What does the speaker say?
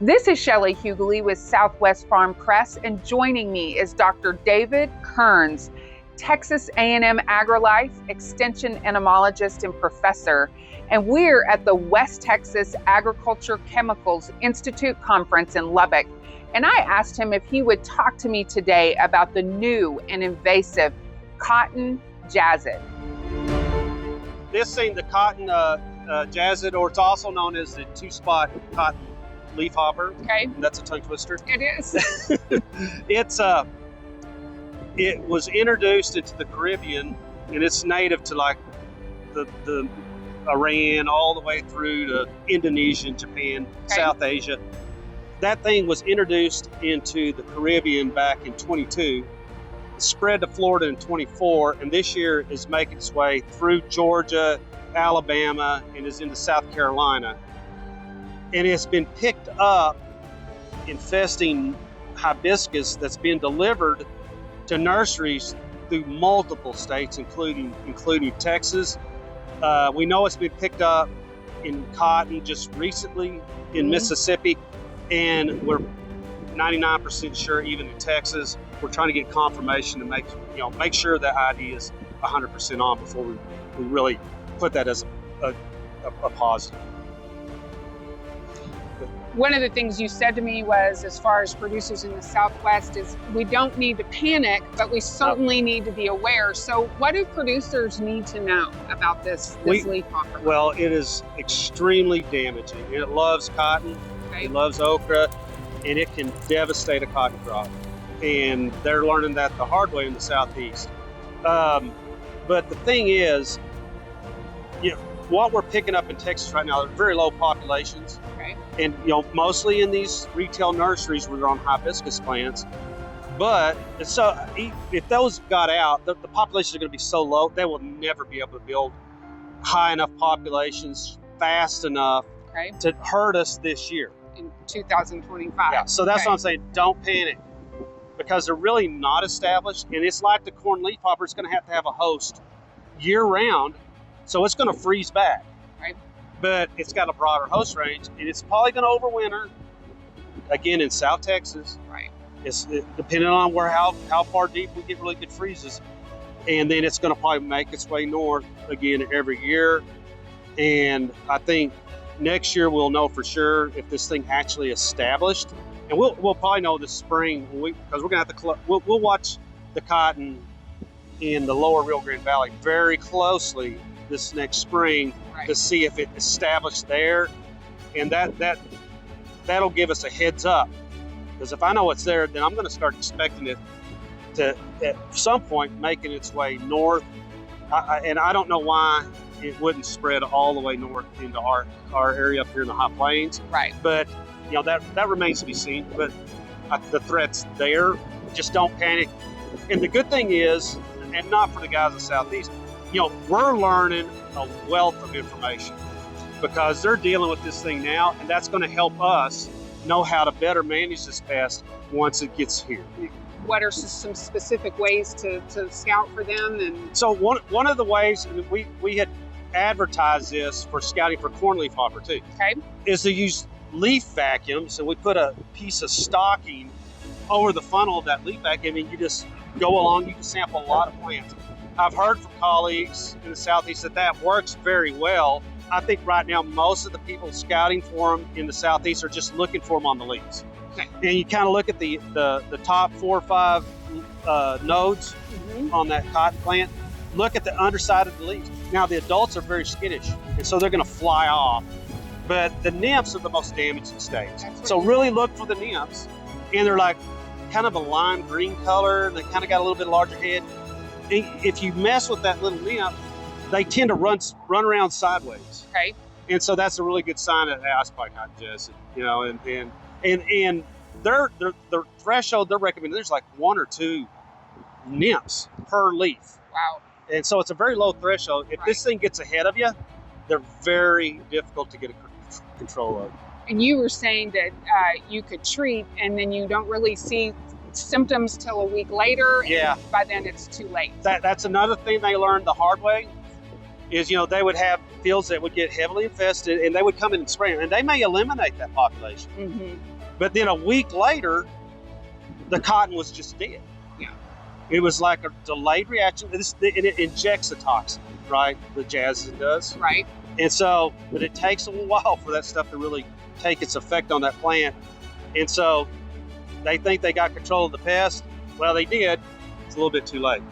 This is Shelley Hughley with Southwest Farm Press, and joining me is Dr. David Kearns, Texas A&M AgriLife Extension Entomologist and Professor, and we're at the West Texas Agriculture Chemicals Institute Conference in Lubbock. And I asked him if he would talk to me today about the new and invasive cotton jassid. This thing, the cotton jassid, or it's also known as the two-spot cotton leafhopper. Okay. That's a tongue twister. It is. It was introduced into the Caribbean, and it's native to like the Iran all the way through to Indonesia and Japan, Okay. South Asia. That thing was introduced into the Caribbean back in 22, spread to Florida in 24, and this year is making its way through Georgia, Alabama, and is into South Carolina. And it's been picked up infesting hibiscus that's been delivered to nurseries through multiple states, including Texas. We know it's been picked up in cotton just recently in Mississippi, and we're 99% sure even in Texas. We're trying to get confirmation to make sure that ID is 100% on before we really put that as a positive. One of the things you said to me was, as far as producers in the Southwest, is we don't need to panic, but we certainly need to be aware. So what do producers need to know about this leafhopper? Well, it is extremely damaging. It loves cotton, Okay. it loves okra, and it can devastate a cotton crop. And they're learning that the hard way in the Southeast. But the thing is, what we're picking up in Texas right now, they're very low populations. Okay. And mostly in these retail nurseries where they're on hibiscus plants. But so if those got out, the populations are going to be so low, they will never be able to build high enough populations fast enough to hurt us this year. In 2025. Yeah, so that's what I'm saying. Don't panic, because they're really not established. And it's like the corn leafhopper. It's going to have a host year round, so it's going to freeze back. Right. But it's got a broader host range, and it's probably going to overwinter again in South Texas. Right. It's depending on how far deep we get really good freezes, and then it's going to probably make its way north again every year. And I think next year we'll know for sure if this thing actually established, and we'll probably know this spring because we're going to have to we'll watch the cotton in the lower Rio Grande Valley very closely this next spring to see if it established there, and that'll give us a heads up. Because if I know it's there, then I'm going to start expecting it to at some point making its way north. And I don't know why it wouldn't spread all the way north into our area up here in the high plains. Right. But that remains to be seen. But the threat's there. Just don't panic. And the good thing is, and not for the guys in the Southeast, we're learning a wealth of information because they're dealing with this thing now, and that's going to help us know how to better manage this pest once it gets here. What are some specific ways to scout for them? And so one of the ways, and we had advertised this for scouting for corn leafhopper too, is to use leaf vacuums. And we put a piece of stocking over the funnel of that leaf vacuum, and you just go along, you can sample a lot of plants. I've heard from colleagues in the Southeast that works very well. I think right now most of the people scouting for them in the Southeast are just looking for them on the leaves. Okay. And you kind of look at the top 4 or 5 nodes on that cotton plant. Look at the underside of the leaves. Now the adults are very skittish, and so they're going to fly off. But the nymphs are the most damaging stage. So really look for the nymphs, and they're like kind of a lime green color. They kind of got a little bit larger head. If you mess with that little nymph, they tend to run around sideways. Okay. And so that's a really good sign that that's probably not jassid, and their threshold they're recommending, there's like 1 or 2 nymphs per leaf. Wow. And so it's a very low threshold. If this thing gets ahead of you, they're very difficult to get control of. And you were saying that you could treat, and then you don't really see symptoms till a week later. Yeah. And by then it's too late. That's another thing they learned the hard way. Is they would have fields that would get heavily infested, and they would come in and spray them, and they may eliminate that population. But then a week later, the cotton was just dead. Yeah. It was like a delayed reaction. It injects the toxin, right? The jassid does. Right. And so, but it takes a while for that stuff to really take its effect on that plant. And so they think they got control of the pest. Well, they did. It's a little bit too late.